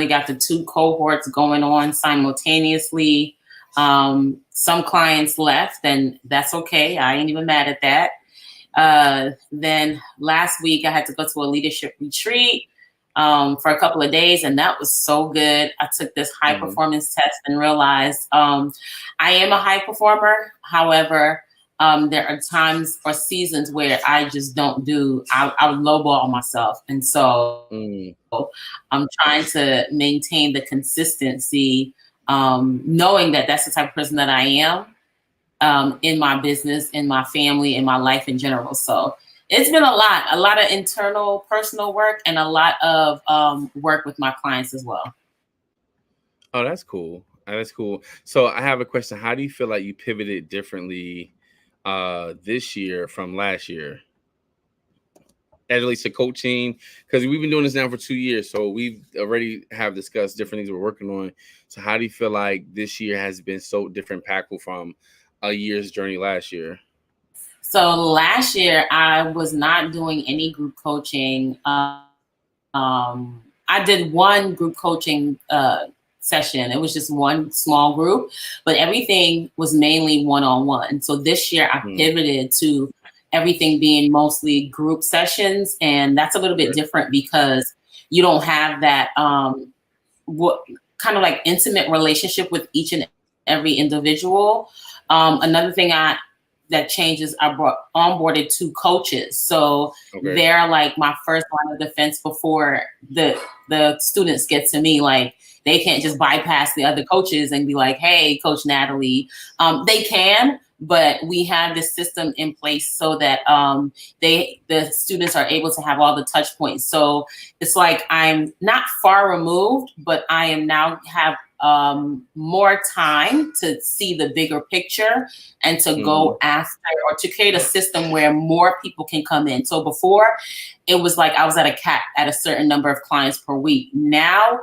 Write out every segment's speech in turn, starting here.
finally got the 2 cohorts going on simultaneously. Some clients left, and that's okay. I ain't even mad at that. Then last week I had to go to a leadership retreat for a couple of days, and that was so good. I took this high performance test and realized I am a high performer. However, there are times or seasons where I just don't do, I would lowball myself. And so I'm trying to maintain the consistency, knowing that that's the type of person that I am in my business, in my family, in my life in general. So it's been a lot of internal personal work and a lot of work with my clients as well. Oh, that's cool. That's cool. So I have a question. How do you feel like you pivoted differently this year from last year? As relates to coaching, because we've been doing this now for 2 years, so we've already have discussed different things we're working on. So how do you feel like this year has been so different, impactful from a year's journey last year? So last year I was not doing any group coaching. I did one group coaching session. It was just one small group, but everything was mainly one-on-one. So this year I pivoted to everything being mostly group sessions, and that's a little bit different because you don't have that what kind of like intimate relationship with each and every individual. Another thing that changes, I onboarded 2 coaches. So they're like my first line of defense before the students get to me. Like, they can't just bypass the other coaches and be like, hey, Coach Natalie. They can, but we have this system in place so that the students are able to have all the touch points. So it's like I'm not far removed, but I am now have more time to see the bigger picture and to go after, or to create a system where more people can come in. So before, it was like I was at a cap at a certain number of clients per week. Now,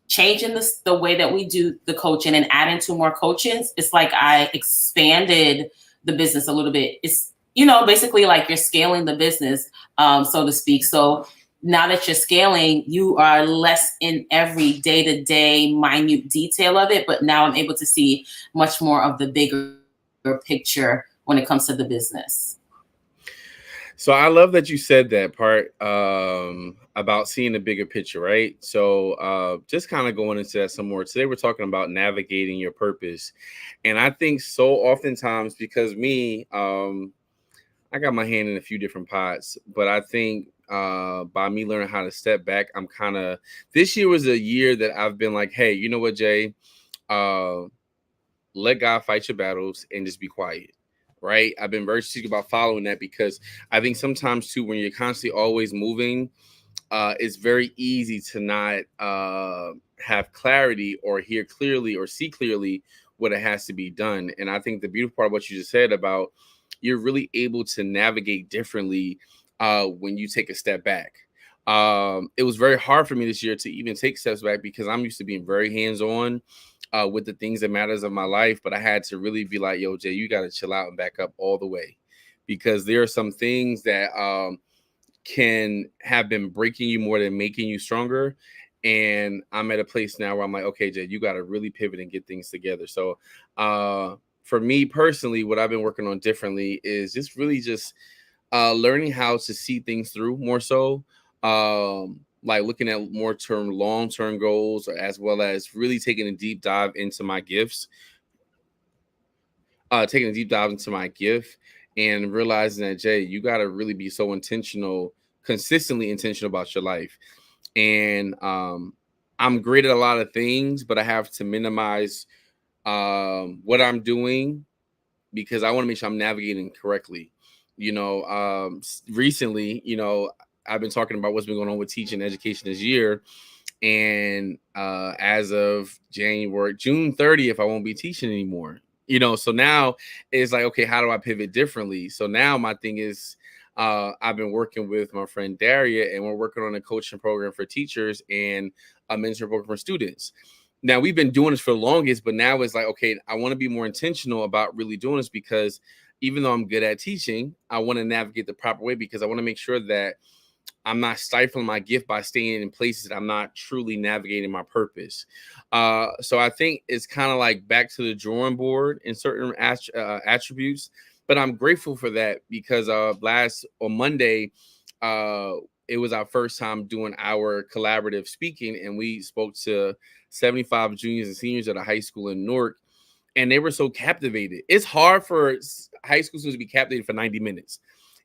changing the way that we do the coaching and adding 2 more coaches, it's like I expanded the business a little bit. It's, basically like you're scaling the business, so to speak. So now that you're scaling, you are less in every day-to-day minute detail of it, but now I'm able to see much more of the bigger picture when it comes to the business. So I love that you said that part about seeing the bigger picture, right? So just kind of going into that some more. Today we're talking about navigating your purpose. And I think so oftentimes, because me, I got my hand in a few different pots, but I think by me learning how to step back, I'm kind of, this year was a year that I've been like, hey, you know what, Jay? Let God fight your battles and just be quiet. Right. I've been very strategic about following that, because I think sometimes too, when you're constantly always moving, it's very easy to not have clarity or hear clearly or see clearly what it has to be done. And I think the beautiful part of what you just said about you're really able to navigate differently when you take a step back. It was very hard for me this year to even take steps back, because I'm used to being very hands-on with the things that matters of my life. But I had to really be like, yo, Jay, you got to chill out and back up all the way, because there are some things that can have been breaking you more than making you stronger. And I'm at a place now where I'm like, okay, Jay, you got to really pivot and get things together. So for me personally, what I've been working on differently is just really just learning how to see things through more so. Like looking at more long-term goals, as well as really taking a deep dive into my gifts, and realizing that, Jay, you got to really be so intentional, consistently intentional about your life. And I'm great at a lot of things, but I have to minimize what I'm doing, because I want to make sure I'm navigating correctly. Recently, I've been talking about what's been going on with teaching education this year. And as of June 30th, I won't be teaching anymore. So now it's like, okay, how do I pivot differently? So now my thing is, I've been working with my friend Daria, and we're working on a coaching program for teachers and a mentoring program for students. Now, we've been doing this for the longest, but now it's like, okay, I want to be more intentional about really doing this, because even though I'm good at teaching, I want to navigate the proper way, because I want to make sure that I'm not stifling my gift by staying in places that I'm not truly navigating my purpose. So I think it's kind of like back to the drawing board in certain attributes. But I'm grateful for that because on Monday, uh, it was our first time doing our collaborative speaking, and we spoke to 75 juniors and seniors at a high school in Newark, and they were so captivated. It's hard for high school students to be captivated for 90 minutes.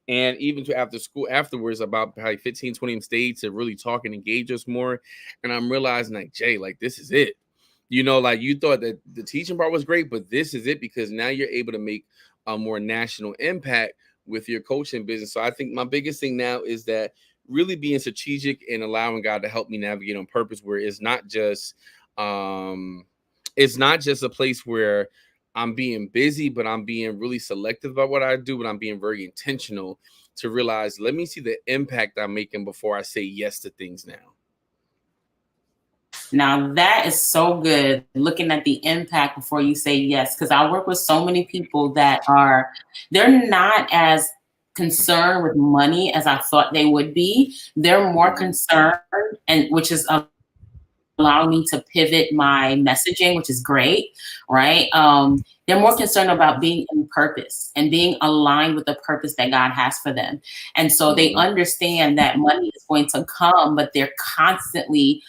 And even to after school afterwards, about probably 15, 20 stayed to really talk and engage us more. And I'm realizing like, Jay, like this is it. You know, like you thought that the teaching part was great, but this is it because now you're able to make a more national impact with your coaching business. So I think my biggest thing now is that really being strategic and allowing God to help me navigate on purpose, where it's not just a place where I'm being busy, but I'm being really selective about what I do, but I'm being very intentional to realize, let me see the impact I'm making before I say yes to things now. Now that is so good, looking at the impact before you say yes, because I work with so many people that they're not as concerned with money as I thought they would be. They're more concerned, and which is allowing me to pivot my messaging, which is great, right? They're more concerned about being in purpose and being aligned with the purpose that God has for them. And so they understand that money is going to come, but they're constantly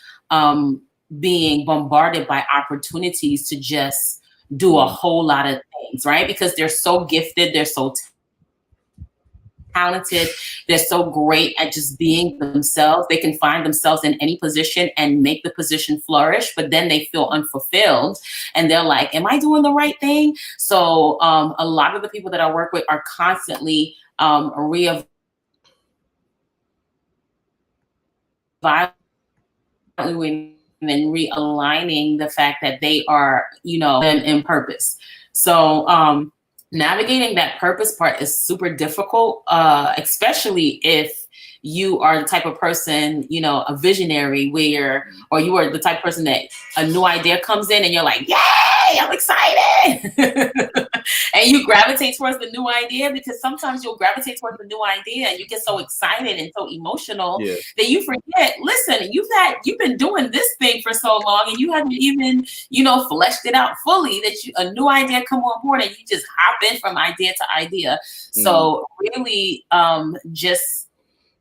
being bombarded by opportunities to just do a whole lot of things, right? Because they're so gifted, they're so talented, they're so great at just being themselves. They can find themselves in any position and make the position flourish, but then they feel unfulfilled and they're like, am I doing the right thing? So a lot of the people that I work with are constantly reevaluating and realigning the fact that they are, in purpose. So navigating that purpose part is super difficult, especially if you are the type of person, a visionary or you are the type of person that a new idea comes in and you're like, yay, I'm excited. And you gravitate towards the new idea, because sometimes you'll gravitate towards the new idea and you get so excited and so emotional that you forget, listen, you've been doing this thing for so long and you haven't even, fleshed it out fully, that a new idea come on board and you just hop in from idea to idea. So really just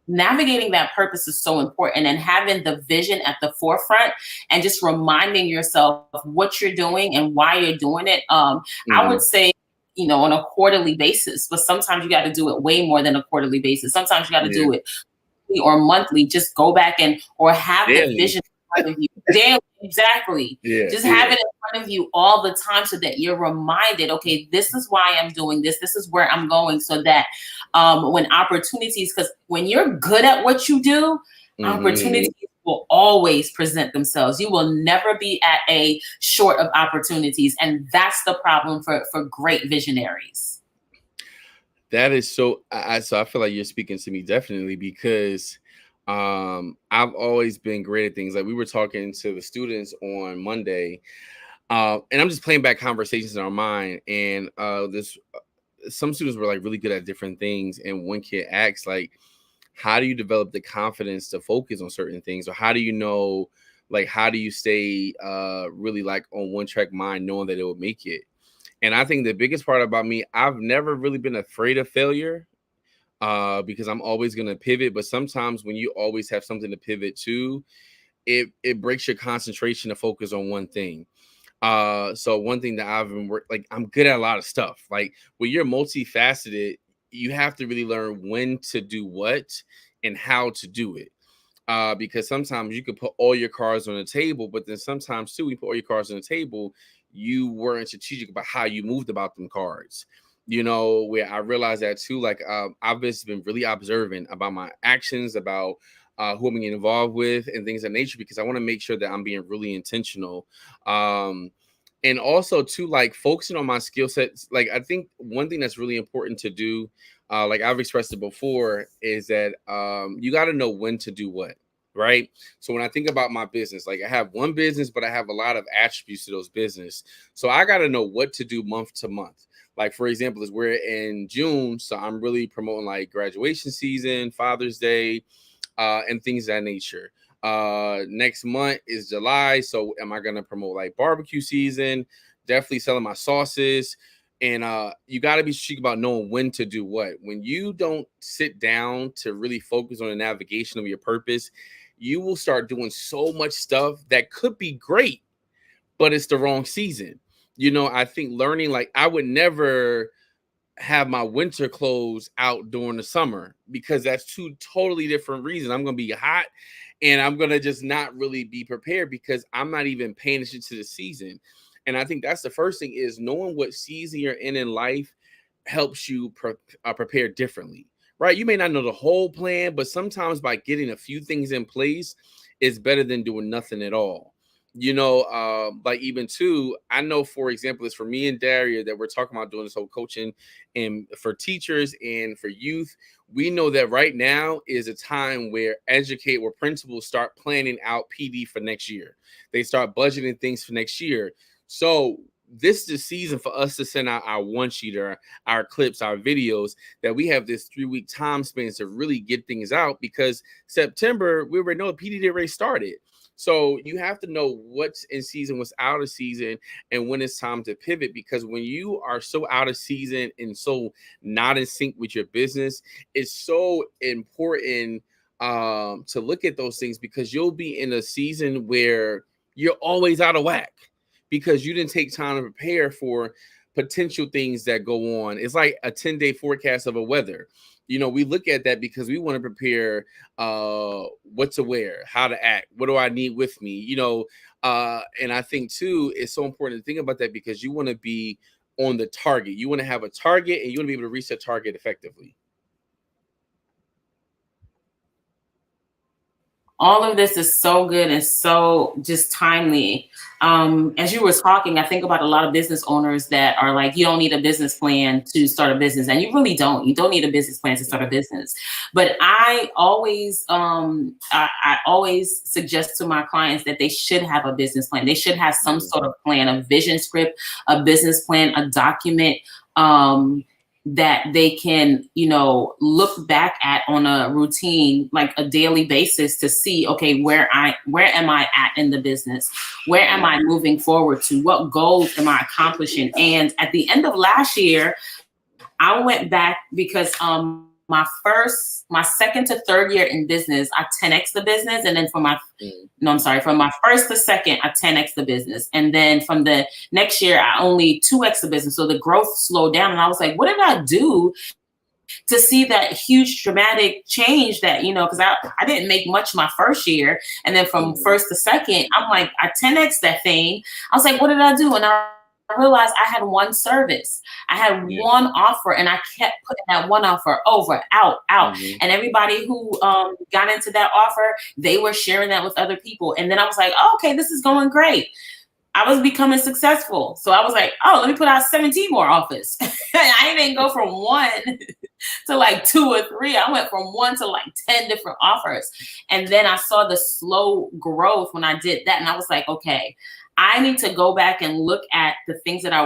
navigating that purpose is so important, and having the vision at the forefront and just reminding yourself of what you're doing and why you're doing it. I would say, on a quarterly basis, but sometimes you got to do it way more than a quarterly basis. Sometimes you got to do it or monthly. Just go back or have the vision in front of you daily. Exactly. Just have it in front of you all the time so that you're reminded, okay, this is why I'm doing this. This is where I'm going, so that when opportunities, because when you're good at what you do, opportunities will always present themselves. You will never be at a short of opportunities. And that's the problem for great visionaries. That is so I feel like you're speaking to me definitely, because I've always been great at things. Like we were talking to the students on Monday, and I'm just playing back conversations in our mind, and some students were like really good at different things, and one kid asked like, how do you develop the confidence to focus on certain things, or how do you know, like how do you stay really like on one track mind, knowing that it will make it? And I think the biggest part about me, I've never really been afraid of failure, because I'm always going to pivot. But sometimes when you always have something to pivot to, it breaks your concentration to focus on one thing. So one thing that I've been like, I'm good at a lot of stuff. Like when you're multifaceted, you have to really learn when to do what and how to do it. Because sometimes you could put all your cards on the table, but then sometimes too, when you put all your cards on the table, you weren't strategic about how you moved about them cards. Where I realized that too, like I've just been really observant about my actions, about who I'm getting involved with and things of nature, because I want to make sure that I'm being really intentional. And also too, like focusing on my skill sets. Like I think one thing that's really important to do, like I've expressed it before, is that you got to know when to do what. Right. So when I think about my business, like I have one business, but I have a lot of attributes to those business. So I got to know what to do month to month. Like, for example, is we're in June. So I'm really promoting like graduation season, Father's Day, and things of that nature. Next month is July, so am I going to promote like barbecue season? Definitely selling my sauces. And you got to be strategic about knowing when to do what. When you don't sit down to really focus on the navigation of your purpose, you will start doing so much stuff that could be great, but it's the wrong season. I think learning, like, I would never have my winter clothes out during the summer because that's two totally different reasons. I'm going to be hot and I'm going to just not really be prepared because I'm not even paying attention to the season. And I think that's the first thing, is knowing what season you're in life helps you prepare differently, right? You may not know the whole plan, but sometimes by getting a few things in place is better than doing nothing at all. Like even too, I know, for example, it's for me and Daria that we're talking about doing this whole coaching and for teachers and for youth. We know that right now is a time where principals start planning out PD for next year. They start budgeting things for next year. So this is the season for us to send out our one sheeter, our clips, our videos, that we have this 3-week time span to really get things out, because September, we already know the PD already started. So you have to know what's in season, what's out of season, and when it's time to pivot. Because when you are so out of season and so not in sync with your business, it's so important to look at those things, because you'll be in a season where you're always out of whack because you didn't take time to prepare for potential things that go on. It's like a 10-day forecast of a weather. We look at that because we want to prepare what to wear, how to act, what do I need with me, and I think too, it's so important to think about that because you want to be on the target. You want to have a target and you want to be able to reach that target effectively. All of this is so good and so just timely. As you were talking, I think about a lot of business owners that are like, you don't need a business plan to start a business. And you really don't. You don't need a business plan to start a business. But I always suggest to my clients that they should have a business plan. They should have some sort of plan, a vision script, a business plan, a document, that they can, look back at on a routine, like a daily basis, to see, okay, where am I at in the business? Where am I moving forward to? What goals am I accomplishing? And at the end of last year, I went back because my second to third year in business, I 10x the business. And then from my first to second, I 10x the business. And then from the next year, I only 2x the business. So the growth slowed down. And I was like, what did I do to see that huge dramatic change that, because I didn't make much my first year. And then from first to second, I'm like, I 10x that thing. I was like, what did I do? And I realized I had one service. I had one offer, and I kept putting that one offer over, out. And everybody who got into that offer, they were sharing that with other people. And then I was like, oh, okay, this is going great. I was becoming successful. So I was like, oh, let me put out 17 more offers. I didn't go from one to like 2 or 3. I went from 1 to like 10 different offers. And then I saw the slow growth when I did that. And I was like, okay, I need to go back and look at the things that I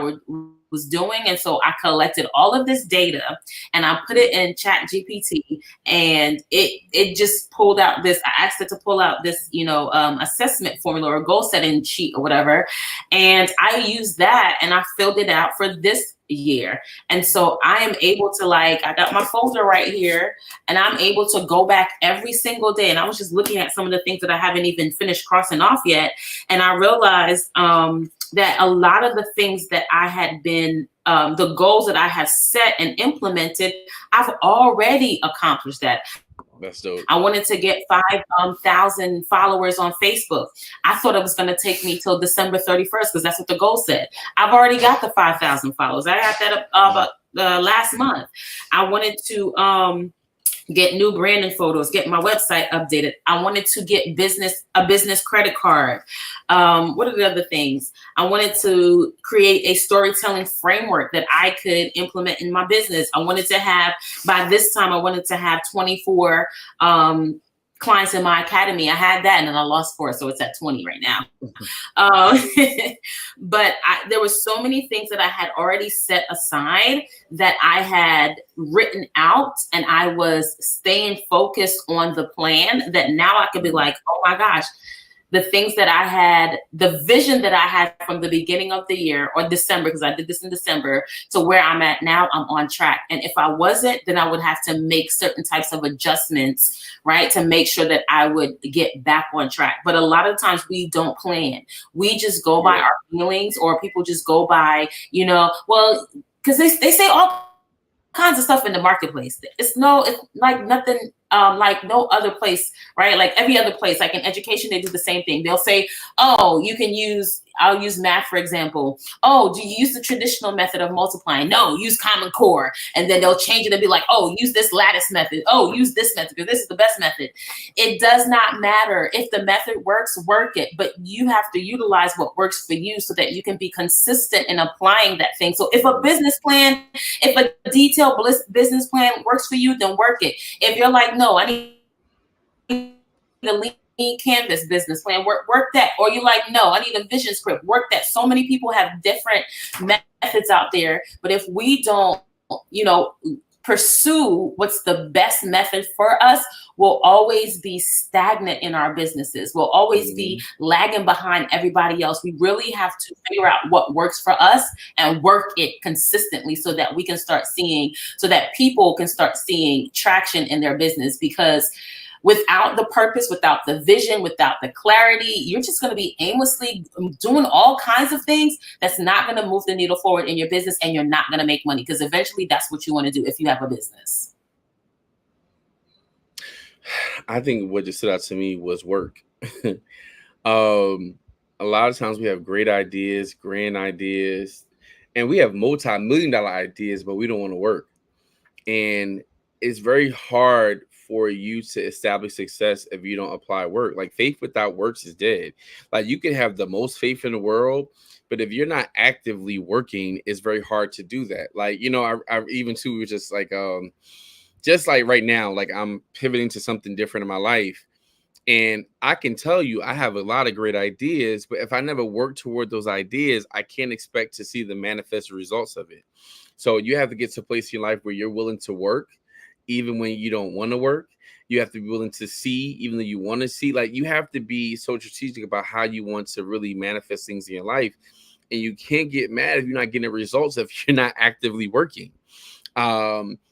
was doing. And so I collected all of this data and I put it in Chat GPT, and it just pulled out this, I asked it to pull out this, assessment formula or goal setting sheet or whatever. And I used that and I filled it out for this year. And so I am able to, I got my folder right here, and I'm able to go back every single day. And I was just looking at some of the things that I haven't even finished crossing off yet. And I realized that a lot of the things that I had been, the goals that I had set and implemented, I've already accomplished that. That's dope. I wanted to get 5,000 followers on Facebook. I thought it was going to take me till December 31st because that's what the goal said. I've already got the 5,000 followers. I got that up last month. I wanted to get new branding photos, get my website updated. I wanted to get a business credit card. What are the other things? I wanted to create a storytelling framework that I could implement in my business. I wanted to have, by this time, I wanted to have 24 clients in my academy. I had that and then I lost 4. So it's at 20 right now. Um, but there were so many things that I had already set aside that I had written out, and I was staying focused on the plan, that now I could be like, oh my gosh, the things that I had, the vision that I had from the beginning of the year, or December, because I did this in December, to where I'm at now, I'm on track. And if I wasn't, then I would have to make certain types of adjustments, right, to make sure that I would get back on track. But a lot of times we don't plan. We just go by our feelings, or people just go by, well, because they say all kinds of stuff in the marketplace. It's like nothing, like no other place, right? Like every other place, like in education, they do the same thing. They'll say, oh, I'll use math, for example. Oh, do you use the traditional method of multiplying? No, use Common Core. And then they'll change it and be like, oh, use this lattice method. Oh, use this method because this is the best method. It does not matter. If the method works, work it. But you have to utilize what works for you so that you can be consistent in applying that thing. So if a business plan, if a detailed business plan works for you, then work it. If you're like, no, I need a lean canvas business plan, work that. Or you're like, no, I need a vision script, work that. So many people have different methods out there, but if we don't, pursue what's the best method for us, we'll always be stagnant in our businesses. We'll always be lagging behind everybody else. We really have to figure out what works for us and work it consistently so that we can start seeing, so that people can start seeing traction in their business. Because without the purpose, without the vision, without the clarity, you're just going to be aimlessly doing all kinds of things that's not going to move the needle forward in your business, and you're not going to make money, because eventually that's what you want to do if you have a business. I think what just stood out to me was work. A lot of times we have great ideas, grand ideas, and we have multi-million-dollar ideas, but we don't want to work. And it's very hard for you to establish success if you don't apply work. Like, faith without works is dead. Like, you can have the most faith in the world, but if you're not actively working, it's very hard to do that. Like, I even too, just like right now, like I'm pivoting to something different in my life. And I can tell you, I have a lot of great ideas, but if I never work toward those ideas, I can't expect to see the manifest results of it. So you have to get to a place in your life where you're willing to work, even when you don't want to work. You have to be willing to see, even though you want to see. Like, you have to be so strategic about how you want to really manifest things in your life. And you can't get mad if you're not getting results if you're not actively working.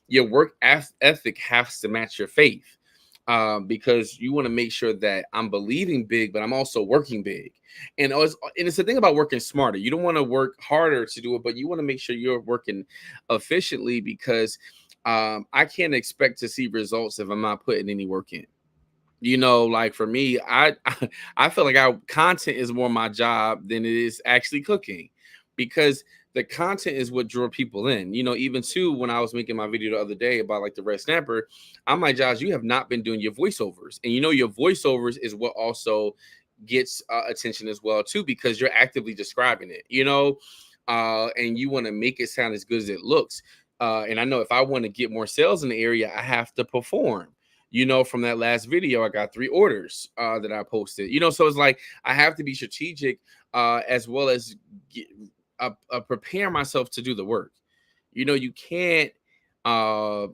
Your work ethic has to match your faith. Because you want to make sure that I'm believing big, but I'm also working big. And it's the thing about working smarter. You don't want to work harder to do it, but you want to make sure you're working efficiently, because I can't expect to see results if I'm not putting any work in. Like for me, I feel like our content is more my job than it is actually cooking, because the content is what drew people in. Even too, when I was making my video the other day about like the red snapper, I'm like, Josh, you have not been doing your voiceovers, and your voiceovers is what also gets attention as well too, because you're actively describing it. And you want to make it sound as good as it looks. And I know if I want to get more sales in the area, I have to perform. From that last video, I got 3 orders that I posted. So it's like I have to be strategic as well as prepare myself to do the work. You can't.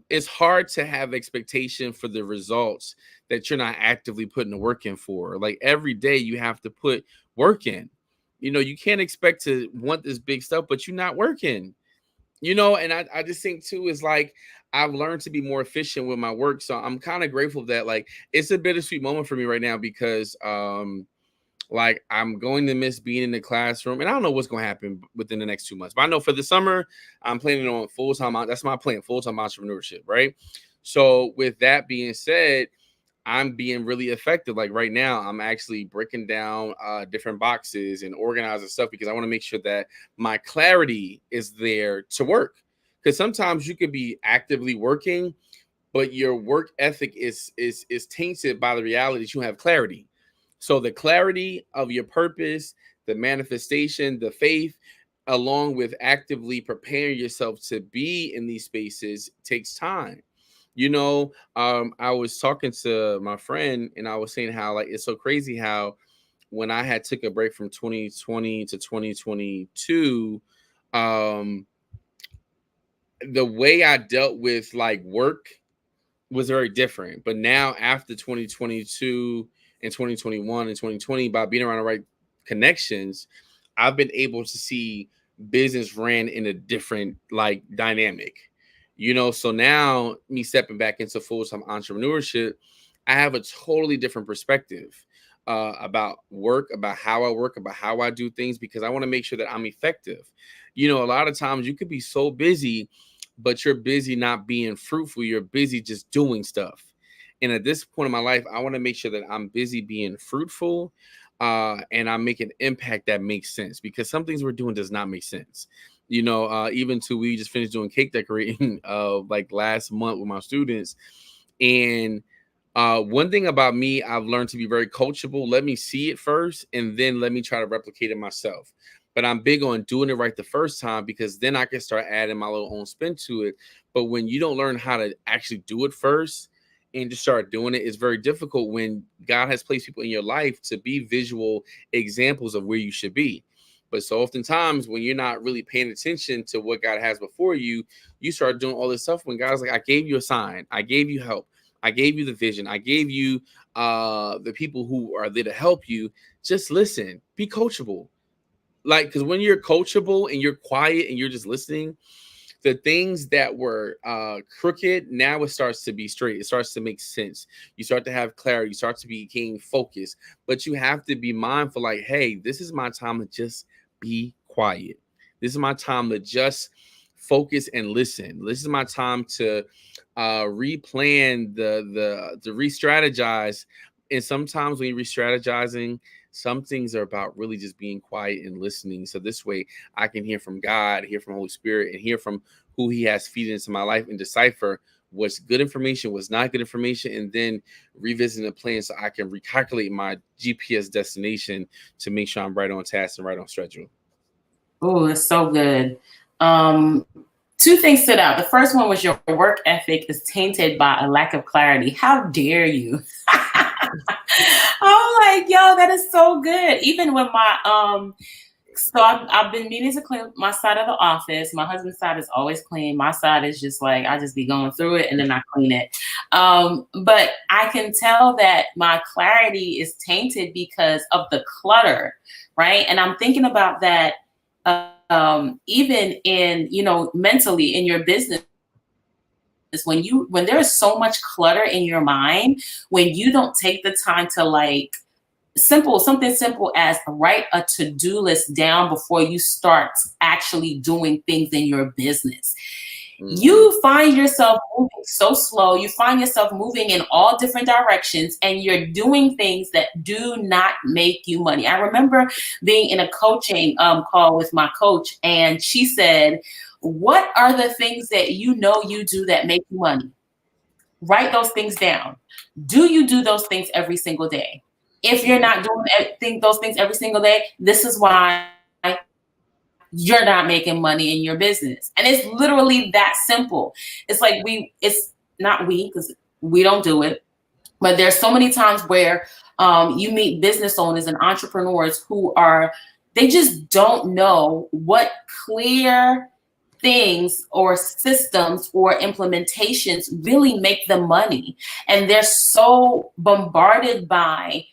It's hard to have expectation for the results that you're not actively putting the work in for. Like, every day you have to put work in. You can't expect to want this big stuff, but you're not working. And I just think too is like I've learned to be more efficient with my work. So I'm kind of grateful that, like, it's a bittersweet moment for me right now, because like I'm going to miss being in the classroom, and I don't know what's going to happen within the next 2 months. But I know for the summer, I'm planning on full-time. That's my plan, full-time entrepreneurship, right? So with that being said, I'm being really effective. Like right now, I'm actually breaking down different boxes and organizing stuff, because I want to make sure that my clarity is there to work. Because sometimes you could be actively working, but your work ethic is tainted by the reality that you have clarity. So the clarity of your purpose, the manifestation, the faith, along with actively preparing yourself to be in these spaces, takes time. I was talking to my friend and I was saying how like it's so crazy how when I had took a break from 2020 to 2022, um, the way I dealt with like work was very different. But now after 2022 and 2021 and 2020, by being around the right connections, I've been able to see business ran in a different like dynamic. So now me stepping back into full-time entrepreneurship, I have a totally different perspective about work, about how I work, about how I do things, because I want to make sure that I'm effective. A lot of times you could be so busy, but you're busy not being fruitful. You're busy just doing stuff. And at this point in my life, I want to make sure that I'm busy being fruitful, and I make an impact that makes sense, because some things we're doing does not make sense. Even to we just finished doing cake decorating like last month with my students. And one thing about me, I've learned to be very coachable. Let me see it first, and then let me try to replicate it myself. But I'm big on doing it right the first time, because then I can start adding my little own spin to it. But when you don't learn how to actually do it first and just start doing it, it's very difficult when God has placed people in your life to be visual examples of where you should be. But so oftentimes when you're not really paying attention to what God has before you, you start doing all this stuff when God's like, I gave you a sign, I gave you help, I gave you the vision, I gave you the people who are there to help you. Just listen, be coachable. Like, because when you're coachable and you're quiet and you're just listening, the things that were crooked, now it starts to be straight. It starts to make sense. You start to have clarity. You start to be gaining focus. But you have to be mindful, like, hey, this is my time to just be quiet. This is my time to just focus and listen. This is my time to replan to re-strategize. And sometimes when you're re-strategizing, some things are about really just being quiet and listening. So this way I can hear from God, hear from Holy Spirit, and hear from who he has feeded into my life, and decipher what's good information, what's not good information, and then revisit the plan so I can recalculate my GPS destination to make sure I'm right on task and right on schedule. Oh, that's so good. Um, Two things stood out. The first one was your work ethic is tainted by a lack of clarity. How dare you? I'm like, yo, that is so good. Even when I've been meaning to clean my side of the office. My husband's side is always clean. My side is just like, I just be going through it and then I clean it. But I can tell that my clarity is tainted because of the clutter, right? And I'm thinking about that even in, mentally in your business, when there is so much clutter in your mind, when you don't take the time to like something simple as write a to-do list down before you start actually doing things in your business. You find yourself moving so slow. You find yourself moving in all different directions, and you're doing things that do not make you money. I remember being in a coaching call with my coach, and she said, what are the things that you do that make you money? Write those things down. Do you do those things every single day? If you're not doing those things every single day, this is why you're not making money in your business. And it's literally that simple. It's like it's not we, because we don't do it, but there's so many times where you meet business owners and entrepreneurs they just don't know what clear things or systems or implementations really make them money. And they're so bombarded by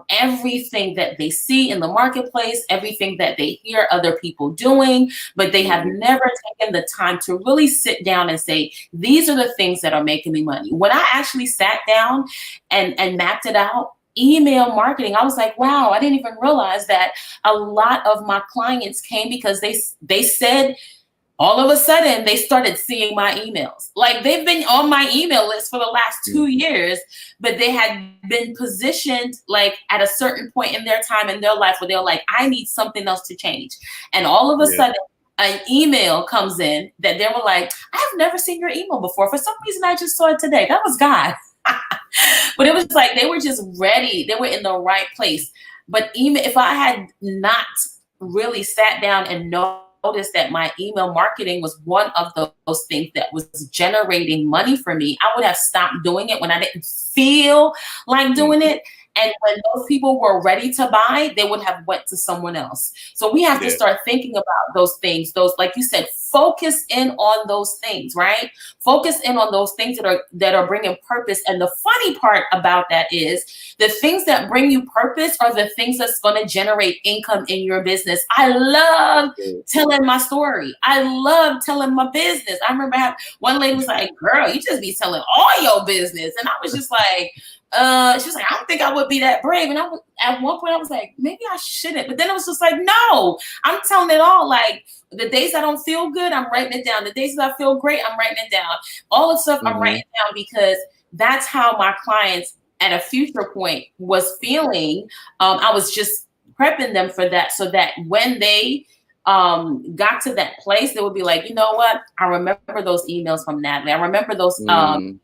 everything that they see in the marketplace, everything that they hear other people doing, but they have never taken the time to really sit down and say, these are the things that are making me money. When I actually sat down and mapped it out, email marketing, I was like, wow, I didn't even realize that a lot of my clients came because they said, all of a sudden they started seeing my emails. Like they've been on my email list for the last 2 years, but they had been positioned like at a certain point in their time in their life where they're like, I need something else to change. And all of a sudden an email comes in that they were like, I've never seen your email before. For some reason, I just saw it today. That was God. But it was like, they were just ready. They were in the right place. But even if I had not really sat down and known noticed that my email marketing was one of those things that was generating money for me, I would have stopped doing it when I didn't feel like doing Mhm. it. And when those people were ready to buy, they would have went to someone else. So we have to Yeah. start thinking about those things. Those, like you said, focus in on those things, right? Focus in on those things that are bringing purpose. And the funny part about that is the things that bring you purpose are the things that's going to generate income in your business. I love Yeah. telling my story. I love telling my business. I remember one lady was like, "Girl, you just be telling all your business," and I was just like, she was like, "I don't think I would be that brave." And I was, at one point I was like, maybe I shouldn't. But then it was just like, no, I'm telling it all. Like the days I don't feel good, I'm writing it down. The days that I feel great, I'm writing it down. All the stuff I'm writing Mhm. down because that's how my clients at a future point was feeling. I was just prepping them for that so that when they got to that place, they would be like, you know what? I remember those emails from Natalie. I remember those Mm.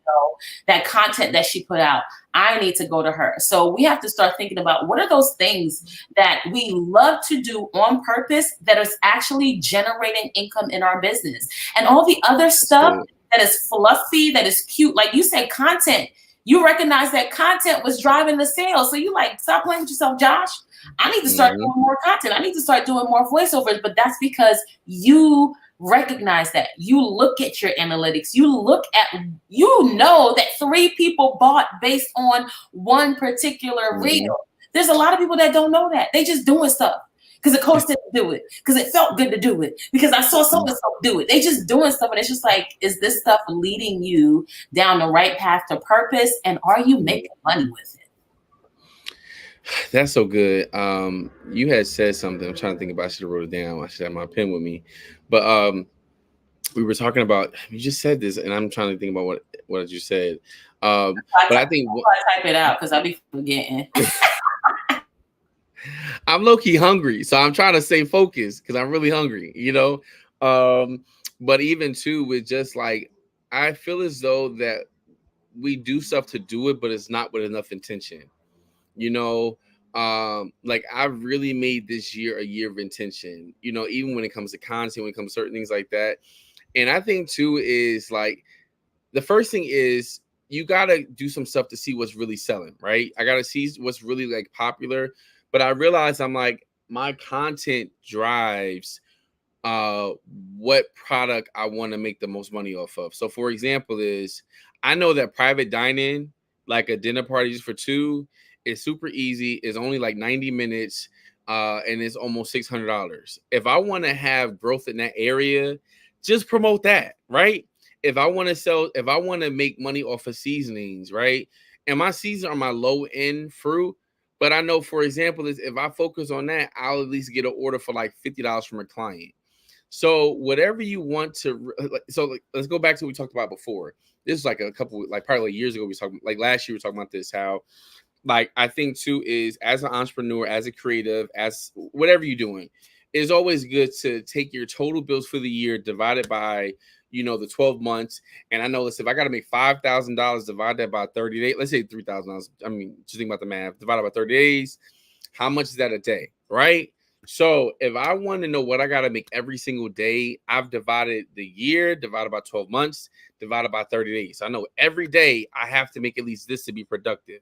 that content that she put out. I need to go to her. So we have to start thinking about what are those things that we love to do on purpose that is actually generating income in our business. And all the other That's stuff good. that is fluffy, that is cute, like you said, content. You recognize that content was driving the sales. So you like, stop playing with yourself, Josh. I need to start Mhm. doing more content. I need to start doing more voiceovers. But that's because you recognize that. You look at your analytics. You know that 3 people bought based on one particular Mhm. reel. There's a lot of people that don't know that. They just doing stuff because the coach didn't do it, because it felt good to do it, because I saw so and so do it. They just doing stuff, and it's just like, is this stuff leading you down the right path to purpose, and are you Mhm. making money with it? That's so good. You had said something. I'm trying to think about. I should have wrote it down. I should have my pen with me. But we were talking about. You just said this, and I'm trying to think about what you said. But I think I type it out because I'll be forgetting. I'm low key hungry, so I'm trying to stay focused because I'm really hungry. But even too with just like I feel as though that we do stuff to do it, but it's not with enough intention. you know like I really made this year a year of intention, even when it comes to content, when it comes to certain things like that. And I think too is like the first thing is you gotta do some stuff to see what's really selling, right? I gotta see what's really like popular. But I realize I'm like my content drives uh what product I want to make the most money off of. So for example is I know that private dining, like a dinner party just for two, is super easy, is only like 90 minutes, and it's almost $600. If I want to have growth in that area, just promote that, right? If I want to make money off of seasonings, right? And my seasons are my low end fruit, but I know, for example, is if I focus on that, I'll at least get an order for like $50 from a client. So whatever you want to, let's go back to what we talked about before. This is like a couple, like probably like years ago. We was talking, like last year, we were talking about this. How, like, I think too is as an entrepreneur, as a creative, as whatever you're doing, it's always good to take your total bills for the year, divided by the 12 months. And I know, listen, if I got to make $5,000, divide that by 30 days. Let's say $3,000. I mean, just think about the math. Divided by 30 days. How much is that a day, right? So if I want to know what I got to make every single day, I've divided the year, divided by 12 months, divided by 30 days. So I know every day I have to make at least this to be productive.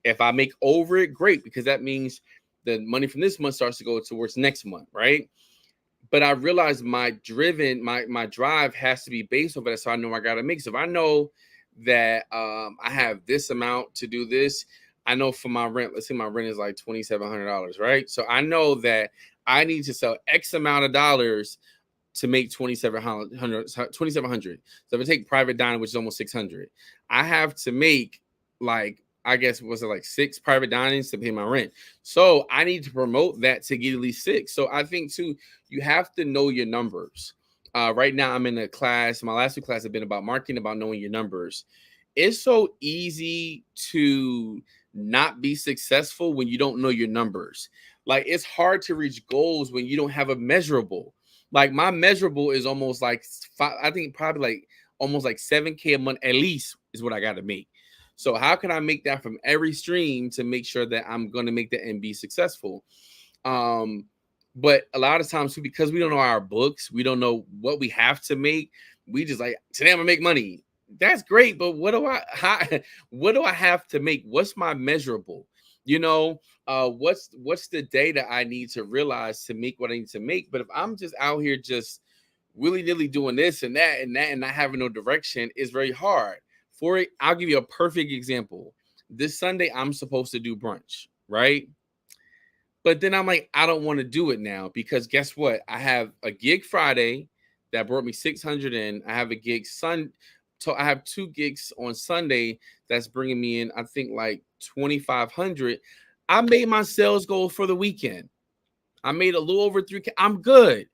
If I make over it, great, because that means the money from this month starts to go towards next month, right? But I realized my drive has to be based on that, so I know I gotta make. So if I know that I have this amount to do this, I know for my rent, let's say my rent is like $2,700, right? So I know that I need to sell X amount of dollars to make 2,700. So if I take private dining, which is almost 600, I have to make like, I guess, was it like 6 private dinings to pay my rent? So I need to promote that to get at least 6. So I think too, you have to know your numbers. Right now I'm in a class. My last 2 classes have been about marketing, about knowing your numbers. It's so easy to not be successful when you don't know your numbers. Like it's hard to reach goals when you don't have a measurable. Like my measurable is almost like I think probably like almost like 7K a month at least is what I got to make. So how can I make that from every stream to make sure that I'm going to make that and be successful? Um, But a lot of times, because we don't know our books, we don't know what we have to make. We just like, today I'm gonna make money. That's great, but what do I have to make? What's my measurable? You know, what's the data I need to realize to make what I need to make? But if I'm just out here just willy nilly doing this and that and that and not having no direction, it's very hard. For it, I'll give you a perfect example. This Sunday, I'm supposed to do brunch, right? But then I'm like, I don't want to do it now because guess what? I have a gig Friday that brought me 600 in. I have a gig so I have 2 gigs on Sunday that's bringing me in, I think like 2,500. I made my sales goal for the weekend. I made a little over 3K. I'm good.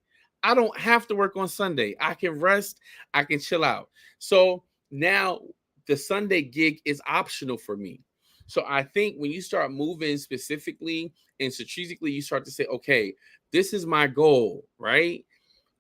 I don't have to work on Sunday. I can rest. I can chill out. So now the Sunday gig is optional for me. So I think when you start moving specifically and strategically, you start to say, okay, this is my goal, right?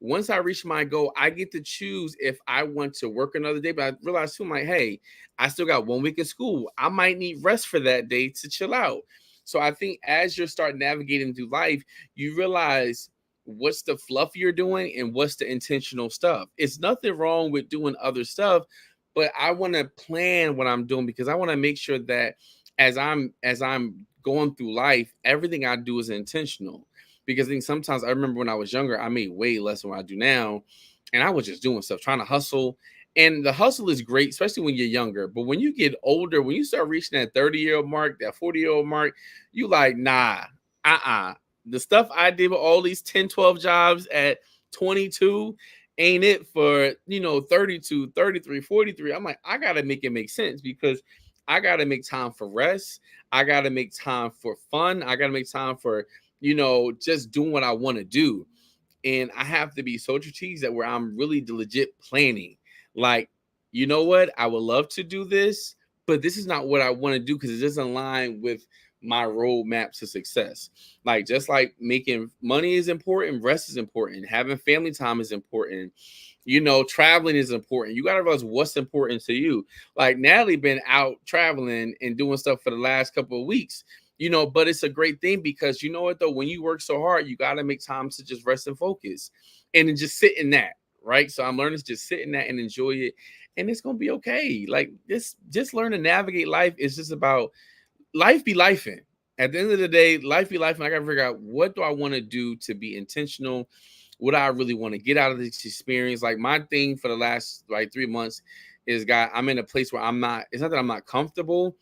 Once I reach my goal, I get to choose if I want to work another day. But I realize too, I'm like, hey, I still got 1 week of school. I might need rest for that day to chill out. So I think as you start navigating through life, you realize what's the fluff you're doing and what's the intentional stuff. It's nothing wrong with doing other stuff, but I want to plan what I'm doing because I want to make sure that as I'm going through life, everything I do is intentional. Because I think sometimes I remember when I was younger, I made way less than what I do now. And I was just doing stuff, trying to hustle. And the hustle is great, especially when you're younger. But when you get older, when you start reaching that 30-year-old mark, that 40-year-old mark, you like, nah, the stuff I did with all these 10, 12 jobs at 22 ain't it for, 32, 33, 43. I'm like, I got to make it make sense because I got to make time for rest. I got to make time for fun. I got to make time for just doing what I want to do. And I have to be so strategic that where I'm really the legit planning. Like, you know what? I would love to do this, but this is not what I want to do because it doesn't align with my roadmap to success. Like, just like making money is important, rest is important, having family time is important. Traveling is important. You got to realize what's important to you. Like Natalie been out traveling and doing stuff for the last couple of weeks. But it's a great thing because you know what though, when you work so hard, you got to make time to just rest and focus and then just sit in that, right? So I'm learning to just sit in that and enjoy it, and it's gonna be okay. Like this, just learn to navigate life. It's just about life be lifing. At the end of the day, life be life, and I gotta figure out what do I want to do to be intentional. What do I really want to get out of this experience? Like my thing for the last like 3 months is, God, I'm in a place where I'm not. It's not that I'm not comfortable.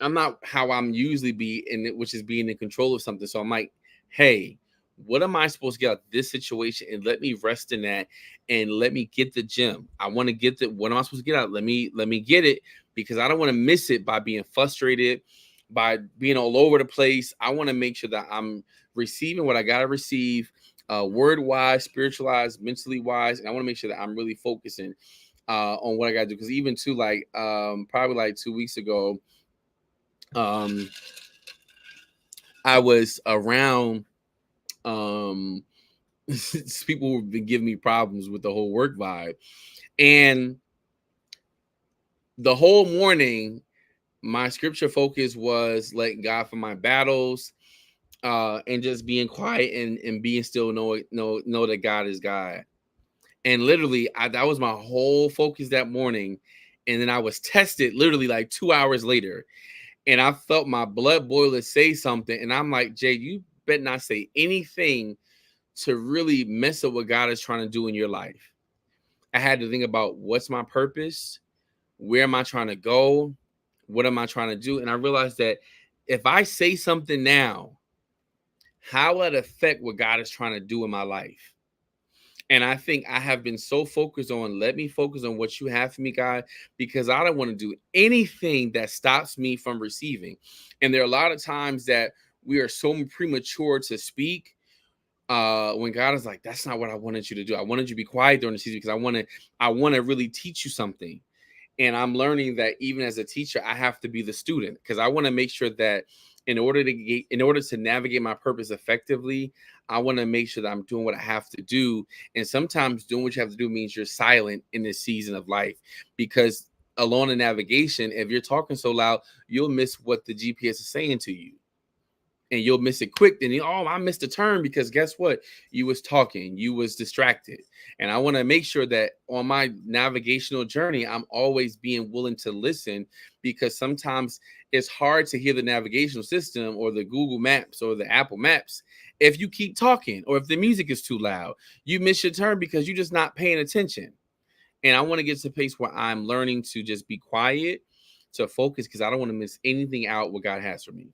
I'm not how I'm usually be in it, which is being in control of something. So I'm like, hey, what am I supposed to get out of this situation? And let me rest in that and let me get the gym. I want to get the what am I supposed to get out? Let me get it because I don't want to miss it by being frustrated, by being all over the place. I want to make sure that I'm receiving what I gotta receive, word wise, spiritualized, mentally wise, and I want to make sure that I'm really focusing on what I gotta do. Because even too, like probably like 2 weeks ago, um I was around people who've been giving me problems with the whole work vibe. And the whole morning, my scripture focus was letting God for my battles, and just being quiet and being still, know that God is God. And literally, that was my whole focus that morning. And then I was tested literally like 2 hours later. And I felt my blood boil to say something. And I'm like, Jay, you better not say anything to really mess up what God is trying to do in your life. I had to think about what's my purpose? Where am I trying to go? What am I trying to do? And I realized that if I say something now, how will it affect what God is trying to do in my life? And I think I have been so focused on, let me focus on what you have for me, God, because I don't want to do anything that stops me from receiving. And there are a lot of times that we are so premature to speak, when God is like, that's not what I wanted you to do. I wanted you to be quiet during the season because I want to really teach you something. And I'm learning that even as a teacher, I have to be the student because I want to make sure that in order to navigate my purpose effectively, I want to make sure that I'm doing what I have to do. And sometimes doing what you have to do means you're silent in this season of life because along in navigation, if you're talking so loud, you'll miss what the GPS is saying to you. and you'll miss it quick. Then I missed a turn because guess what? You was talking, you was distracted. And I want to make sure that on my navigational journey, I'm always being willing to listen, because sometimes it's hard to hear the navigational system or the Google Maps or the Apple Maps if you keep talking or if the music is too loud. You miss your turn because you're just not paying attention. And I want to get to a place where I'm learning to just be quiet, to focus, because I don't want to miss anything out what God has for me.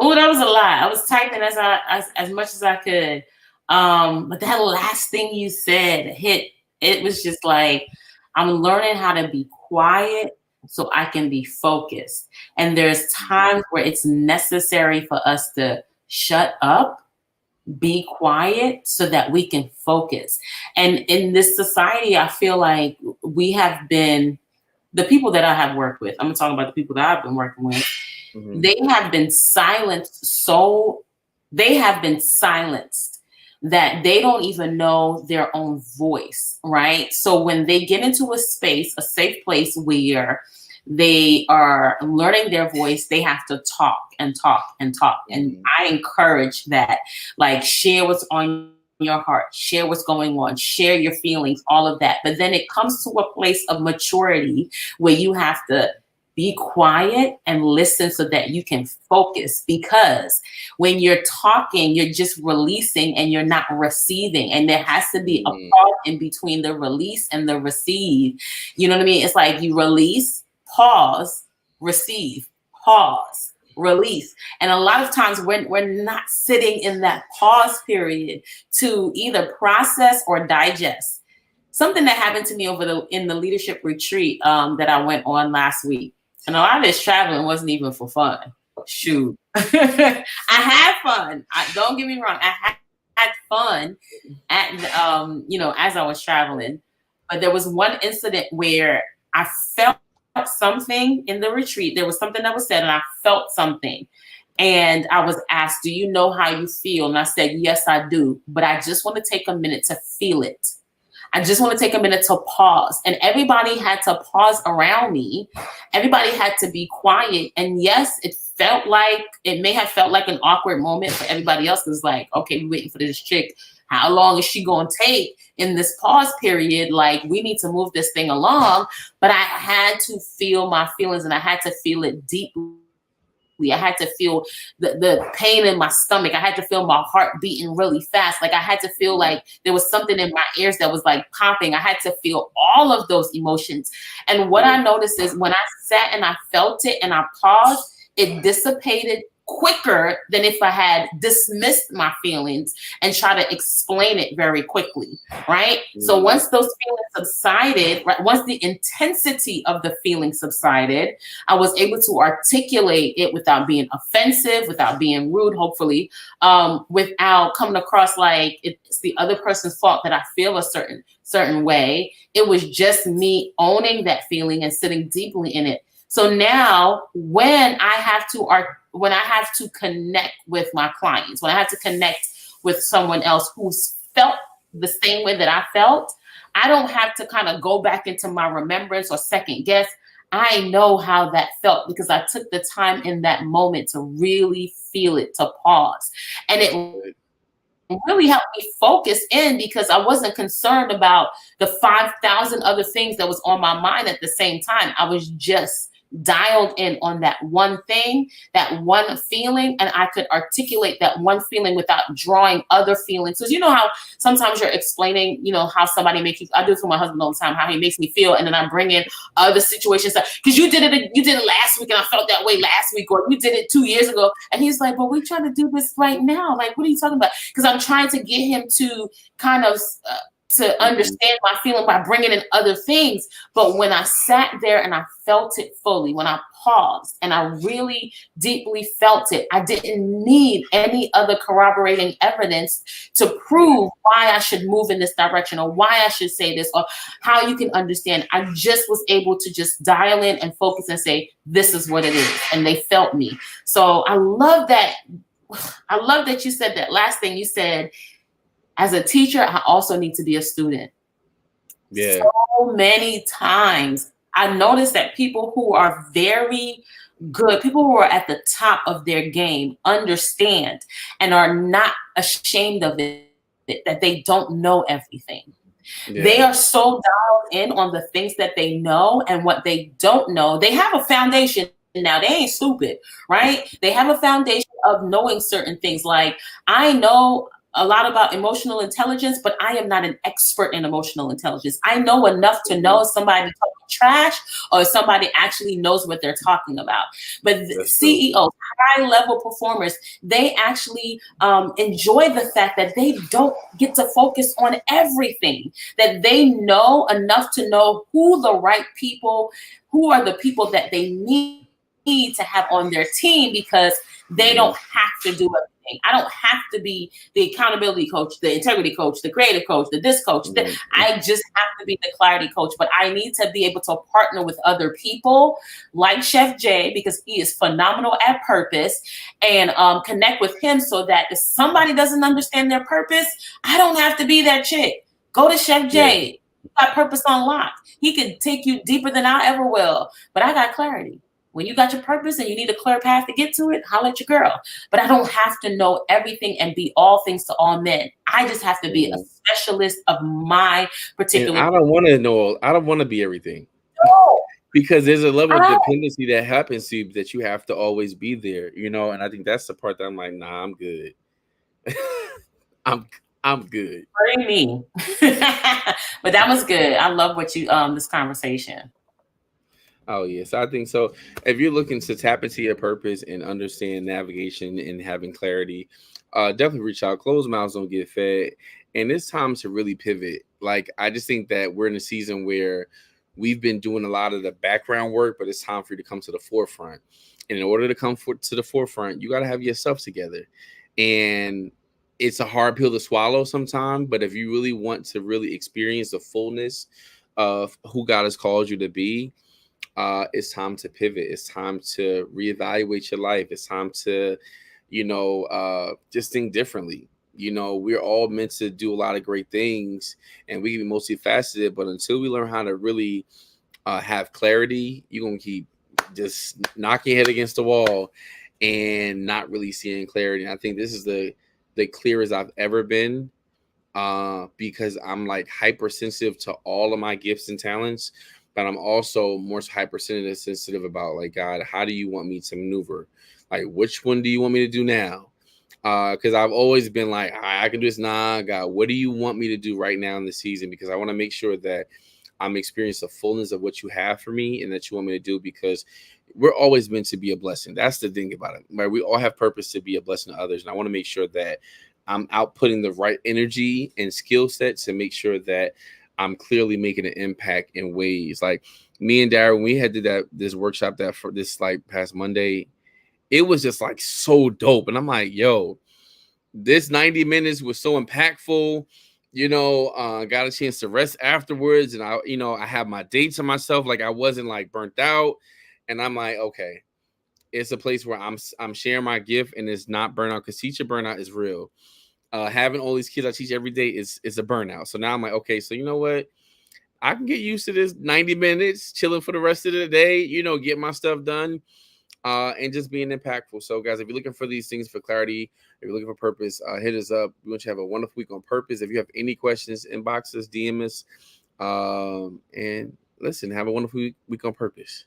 Oh, that was a lot. I was typing as much as I could. But that last thing you said hit. It was just like, I'm learning how to be quiet so I can be focused. And there's times where it's necessary for us to shut up, be quiet, so that we can focus. And in this society, I feel like we have been, the people that I have worked with, I'm gonna talk about the people that I've been working with, they have been silenced that they don't even know their own voice, right? So when they get into a space, a safe place where they are learning their voice, they have to talk and talk and talk. And I encourage that, like, share what's on your heart, share what's going on, share your feelings, all of that. But then it comes to a place of maturity where you have to be quiet and listen so that you can focus, because when you're talking, you're just releasing and you're not receiving. And there has to be a pause in between the release and the receive. You know what I mean? It's like you release, pause, receive, pause, release. And a lot of times we're not sitting in that pause period to either process or digest. Something that happened to me in the leadership retreat that I went on last week. And a lot of this traveling wasn't even for fun. Shoot. I had fun. Don't get me wrong. I had fun as I was traveling. But there was one incident where I felt something in the retreat. There was something that was said and I felt something. And I was asked, do you know how you feel? And I said, yes, I do. But I just want to take a minute to feel it. I just want to take a minute to pause. And everybody had to pause around me. Everybody had to be quiet. And yes, it may have felt like an awkward moment for everybody else. It was like, okay, we're waiting for this chick. How long is she going to take in this pause period? Like, we need to move this thing along. But I had to feel my feelings, and I had to feel it deeply. I had to feel the pain in my stomach. I had to feel my heart beating really fast. Like, I had to feel like there was something in my ears that was like popping. I had to feel all of those emotions. And what I noticed is when I sat and I felt it and I paused, it dissipated quicker than if I had dismissed my feelings and try to explain it very quickly, right? So once those feelings subsided, right, once the intensity of the feeling subsided, I was able to articulate it without being offensive, without being rude, hopefully, without coming across like it's the other person's fault that I feel a certain way. It was just me owning that feeling and sitting deeply in it. So now when I have to connect with my clients, when I have to connect with someone else who's felt the same way that I felt, I don't have to kind of go back into my remembrance or second guess. I know how that felt because I took the time in that moment to really feel it, to pause. And it really helped me focus in because I wasn't concerned about the 5,000 other things that was on my mind at the same time. I was just dialed in on that one thing, that one feeling, and I could articulate that one feeling without drawing other feelings. Because you know how sometimes you're explaining, how somebody makes you, I do it for my husband all the time, how he makes me feel, and then I bring in other situations because you did it last week and I felt that way last week, or you did it 2 years ago, and he's like, but we're trying to do this right now. Like, what are you talking about? Because I'm trying to get him to kind of to understand my feeling by bringing in other things. But when I sat there and I felt it fully, when I paused and I really deeply felt it, I didn't need any other corroborating evidence to prove why I should move in this direction or why I should say this or how you can understand. I just was able to just dial in and focus and say, this is what it is. And they felt me. So I love that. I love that you said that last thing you said. As a teacher, I also need to be a student. Yeah. So many times I notice that people who are very good, people who are at the top of their game understand and are not ashamed of it, that they don't know everything. They Yeah. are so dialed in on the things that they know and what they don't know. They have a foundation now. They ain't stupid, right? They have a foundation of knowing certain things. Like, I know a lot about emotional intelligence, but I am not an expert in emotional intelligence. I know enough to know if somebody talking trash or if somebody actually knows what they're talking about. But That's true. CEOs, high level performers, they actually enjoy the fact that they don't get to focus on everything, that they know enough to know who the right people, who are the people that they need to have on their team, because they don't have to do everything. I don't have to be the accountability coach, the integrity coach, the creative coach, the this coach. I just have to be the clarity coach, but I need to be able to partner with other people like Chef J, because he is phenomenal at purpose, and connect with him so that if somebody doesn't understand their purpose, I don't have to be that chick. Go to Chef Yeah. J. Got purpose unlocked. He could take you deeper than I ever will, but I got clarity. When you got your purpose and you need a clear path to get to it, holler at your girl. But I don't have to know everything and be all things to all men. I just have to be a specialist of my particular. And I don't want to know. I don't want to be everything. No. Because there's a level of dependency that happens to you that you have to always be there, you know. And I think that's the part that I'm like, nah, I'm good. I'm good. What do you mean? But that was good. I love what you this conversation. Oh yes, I think so. If you're looking to tap into your purpose and understand navigation and having clarity, definitely reach out. Closed mouths don't get fed, and it's time to really pivot. Like, I just think that we're in a season where we've been doing a lot of the background work, but it's time for you to come to the forefront. And in order to come to the forefront, you got to have yourself together. And it's a hard pill to swallow sometimes, but if you really want to really experience the fullness of who God has called you to be, it's time to pivot. It's time to reevaluate your life. It's time to, just think differently. You know, we're all meant to do a lot of great things, and we can be multifaceted. But until we learn how to really have clarity, you're gonna keep just knocking your head against the wall and not really seeing clarity. And I think this is the clearest I've ever been, because I'm like hypersensitive to all of my gifts and talents, but I'm also more hypersensitive about, like, God, how do you want me to maneuver? Like, which one do you want me to do now? Because I've always been like, I can do this. Nah, God, what do you want me to do right now in the season? Because I want to make sure that I'm experiencing the fullness of what you have for me and that you want me to do, because we're always meant to be a blessing. That's the thing about it, right? We all have purpose to be a blessing to others. And I want to make sure that I'm outputting the right energy and skill sets to make sure that I'm clearly making an impact in ways. Like, me and Darren, we had did this workshop that for this like past Monday, it was just like so dope. And I'm like, yo, this 90 minutes was so impactful. Got a chance to rest afterwards, and I have my day to myself. Like, I wasn't like burnt out, and I'm like, okay, it's a place where I'm sharing my gift, and it's not burnout, because teacher burnout is real. Having all these kids I teach every day is a burnout. So now I'm like, okay, so you know what? I can get used to this 90 minutes, chilling for the rest of the day, get my stuff done, and just being impactful. So, guys, if you're looking for these things for clarity, if you're looking for purpose, hit us up. We want you to have a wonderful week on purpose. If you have any questions, inbox us, DM us, and listen, have a wonderful week on purpose.